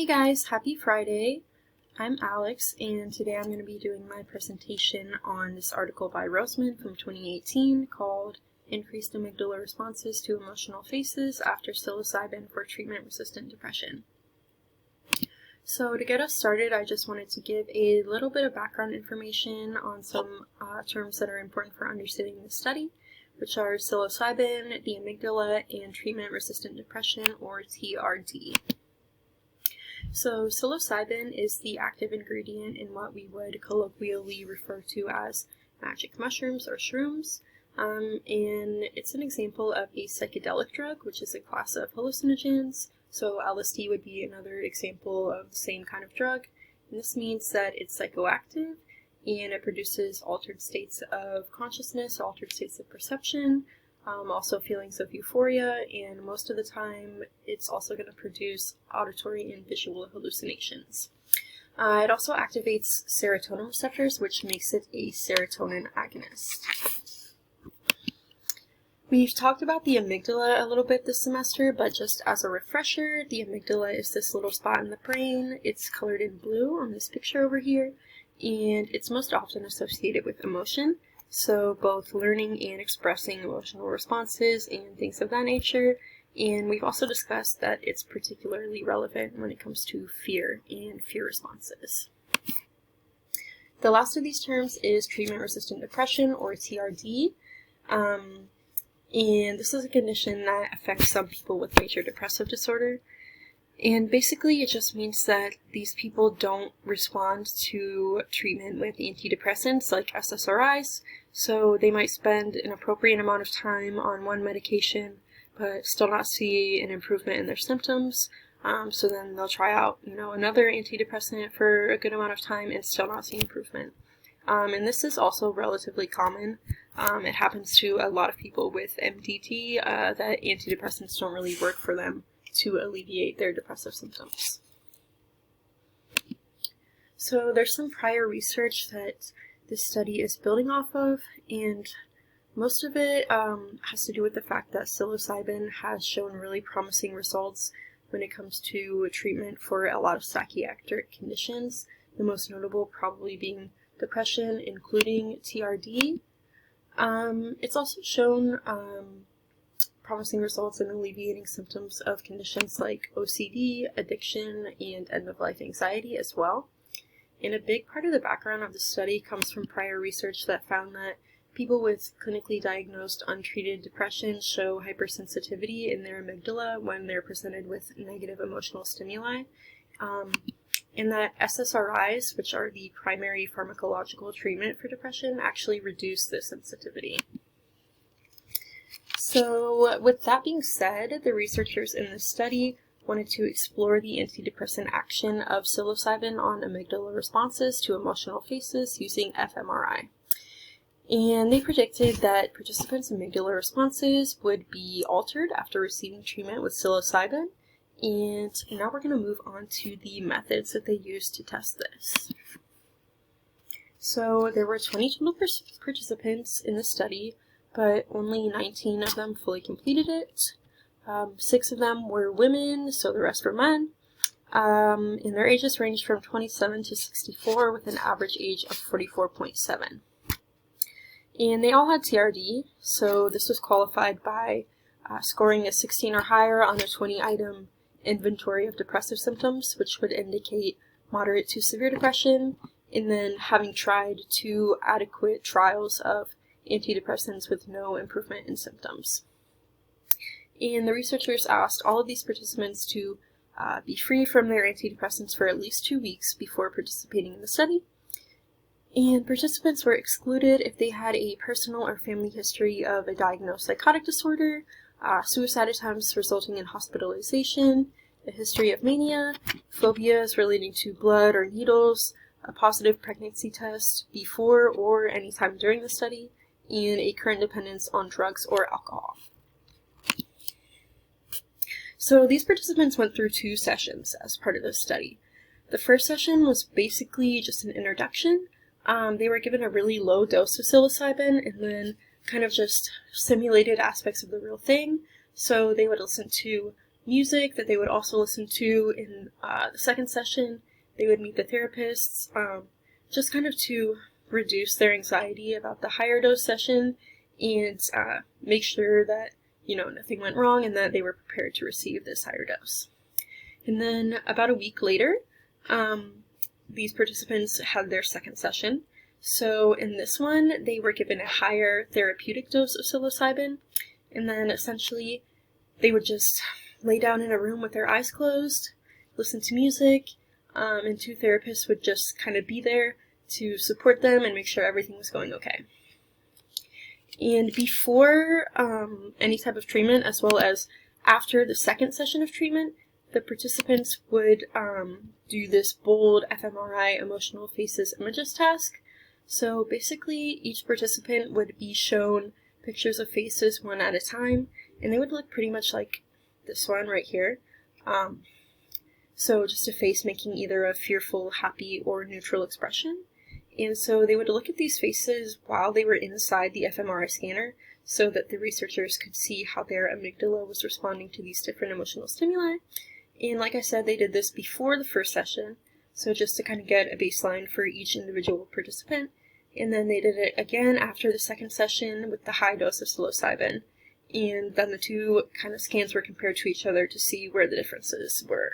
Hey guys, happy Friday. I'm Alex, and today I'm going to be doing my presentation on this article by Roseman from 2018 called Increased Amygdala Responses to Emotional Faces After Psilocybin for Treatment-Resistant Depression. So to get us started, I just wanted to give a little bit of background information on some terms that are important for understanding the study, which are psilocybin, the amygdala, and treatment-resistant depression, or TRD. So psilocybin is the active ingredient in what we would colloquially refer to as magic mushrooms or shrooms, and it's an example of a psychedelic drug, which is a class of hallucinogens. So LSD would be another example of the same kind of drug, and this means that it's psychoactive and it produces altered states of consciousness, altered states of perception, also feelings of euphoria, and most of the time it's also going to produce auditory and visual hallucinations. It also activates serotonin receptors, which makes it a serotonin agonist. We've talked about the amygdala a little bit this semester, but just as a refresher, the amygdala is this little spot in the brain. It's colored in blue on this picture over here, and it's most often associated with emotion. So both learning and expressing emotional responses and things of that nature. And we've also discussed that it's particularly relevant when it comes to fear and fear responses. The last of these terms is treatment-resistant depression, or TRD. And this is a condition that affects some people with major depressive disorder. And basically it just means that these people don't respond to treatment with antidepressants like SSRIs, so they might spend an appropriate amount of time on one medication but still not see an improvement in their symptoms. So then they'll try out, another antidepressant for a good amount of time and still not see improvement. And this is also relatively common. It happens to a lot of people with MDD that antidepressants don't really work for them to alleviate their depressive symptoms. So there's some prior research that this study is building off of, and most of it has to do with the fact that psilocybin has shown really promising results when it comes to treatment for a lot of psychiatric conditions, the most notable probably being depression, including TRD. It's also shown promising results in alleviating symptoms of conditions like OCD, addiction, and end-of-life anxiety as well. And a big part of the background of the study comes from prior research that found that people with clinically diagnosed untreated depression show hypersensitivity in their amygdala when they're presented with negative emotional stimuli, and that SSRIs, which are the primary pharmacological treatment for depression, actually reduce this sensitivity. So with that being said, the researchers in this study wanted to explore the antidepressant action of psilocybin on amygdala responses to emotional faces using fMRI. And they predicted that participants' amygdala responses would be altered after receiving treatment with psilocybin. And now we're going to move on to the methods that they used to test this. So there were 20 total participants in the study, but only 19 of them fully completed it. 6 of them were women, so the rest were men. And their ages ranged from 27 to 64 with an average age of 44.7. And they all had TRD, so this was qualified by scoring a 16 or higher on a 20-item inventory of depressive symptoms, which would indicate moderate to severe depression, and then having tried 2 adequate trials of antidepressants with no improvement in symptoms. And the researchers asked all of these participants to be free from their antidepressants for at least 2 weeks before participating in the study. And participants were excluded if they had a personal or family history of a diagnosed psychotic disorder, suicide attempts resulting in hospitalization, a history of mania, phobias relating to blood or needles, a positive pregnancy test before or any time during the study, and a current dependence on drugs or alcohol. So these participants went through 2 sessions as part of this study. The first session was basically just an introduction. They were given a really low dose of psilocybin and then kind of just simulated aspects of the real thing. So they would listen to music that they would also listen to in the second session. They would meet the therapists, just kind of to reduce their anxiety about the higher dose session and make sure that, nothing went wrong and that they were prepared to receive this higher dose. And then about a week later, these participants had their second session. So in this one, they were given a higher therapeutic dose of psilocybin, and then essentially they would just lay down in a room with their eyes closed, listen to music, and two therapists would just kind of be there to support them and make sure everything was going okay. And before any type of treatment, as well as after the second session of treatment, the participants would do this bold fMRI emotional faces images task. So basically, each participant would be shown pictures of faces one at a time, and they would look pretty much like this one right here. So just a face making either a fearful, happy, or neutral expression. And so they would look at these faces while they were inside the fMRI scanner so that the researchers could see how their amygdala was responding to these different emotional stimuli. And like I said, they did this before the first session, so just to kind of get a baseline for each individual participant. And then they did it again after the second session with the high dose of psilocybin. And then the two kind of scans were compared to each other to see where the differences were.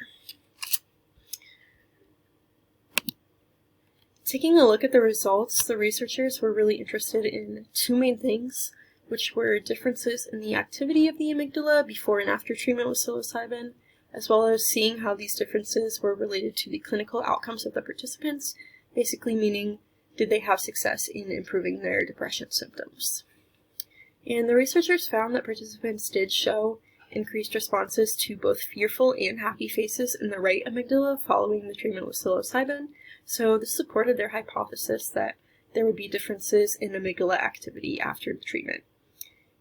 Taking a look at the results, the researchers were really interested in two main things, which were differences in the activity of the amygdala before and after treatment with psilocybin, as well as seeing how these differences were related to the clinical outcomes of the participants, basically meaning, did they have success in improving their depression symptoms? And the researchers found that participants did show increased responses to both fearful and happy faces in the right amygdala following the treatment with psilocybin, so this supported their hypothesis that there would be differences in amygdala activity after the treatment.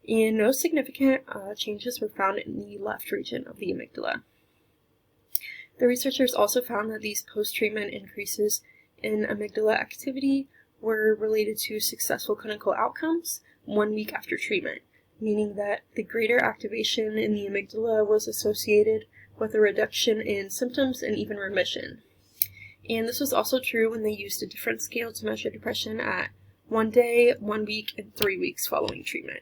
And no significant changes were found in the left region of the amygdala. The researchers also found that these post-treatment increases in amygdala activity were related to successful clinical outcomes 1 week after treatment, meaning that the greater activation in the amygdala was associated with a reduction in symptoms and even remission. And this was also true when they used a different scale to measure depression at 1 day, 1 week, and 3 weeks following treatment.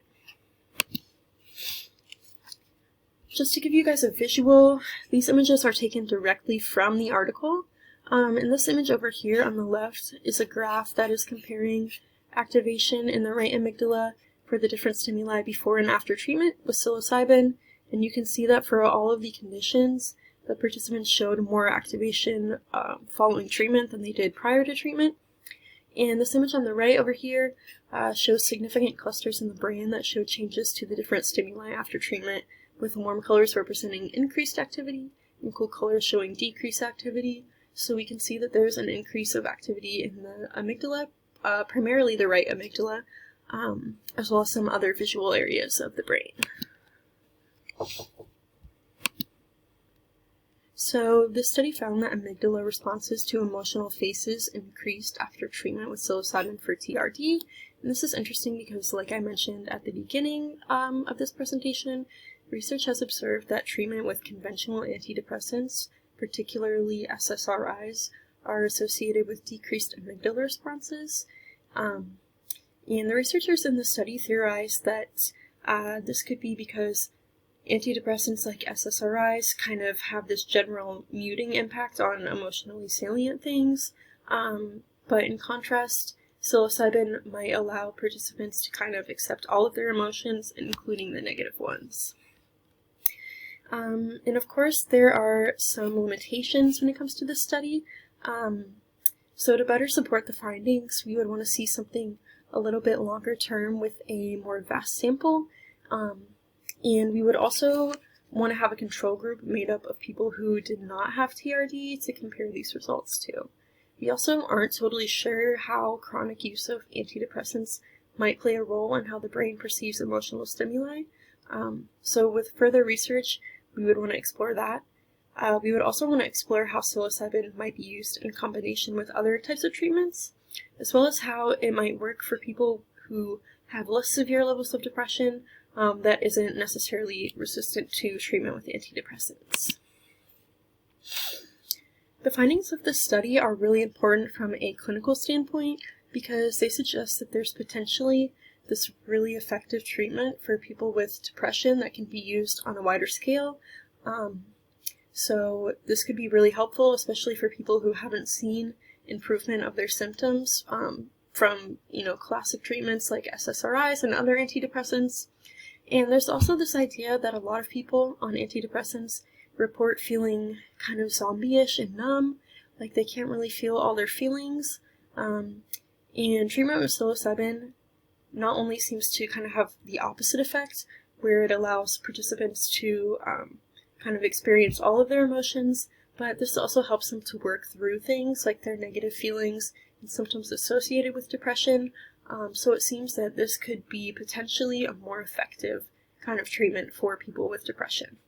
Just to give you guys a visual, these images are taken directly from the article. And this image over here on the left is a graph that is comparing activation in the right amygdala for the different stimuli before and after treatment with psilocybin. And you can see that for all of the conditions, the participants showed more activation following treatment than they did prior to treatment. And this image on the right over here shows significant clusters in the brain that show changes to the different stimuli after treatment, with warm colors representing increased activity and cool colors showing decreased activity. So we can see that there's an increase of activity in the amygdala, primarily the right amygdala, as well as some other visual areas of the brain. So this study found that amygdala responses to emotional faces increased after treatment with psilocybin for TRD. And this is interesting because, like I mentioned at the beginning of this presentation, research has observed that treatment with conventional antidepressants, particularly SSRIs, are associated with decreased amygdala responses. And the researchers in the study theorized that this could be because antidepressants like SSRIs kind of have this general muting impact on emotionally salient things, but in contrast, psilocybin might allow participants to kind of accept all of their emotions, including the negative ones. And of course, there are some limitations when it comes to this study. So to better support the findings, we would want to see something a little bit longer term with a more vast sample. And we would also want to have a control group made up of people who did not have TRD to compare these results to. We also aren't totally sure how chronic use of antidepressants might play a role in how the brain perceives emotional stimuli. So with further research, we would want to explore that. We would also want to explore how psilocybin might be used in combination with other types of treatments, as well as how it might work for people who have less severe levels of depression, that isn't necessarily resistant to treatment with antidepressants. The findings of this study are really important from a clinical standpoint because they suggest that there's potentially this really effective treatment for people with depression that can be used on a wider scale. So this could be really helpful, especially for people who haven't seen improvement of their symptoms from classic treatments like SSRIs and other antidepressants. And there's also this idea that a lot of people on antidepressants report feeling kind of zombie-ish and numb, like they can't really feel all their feelings. And treatment with psilocybin not only seems to kind of have the opposite effect, where it allows participants to kind of experience all of their emotions, but this also helps them to work through things like their negative feelings and symptoms associated with depression. So it seems that this could be potentially a more effective kind of treatment for people with depression.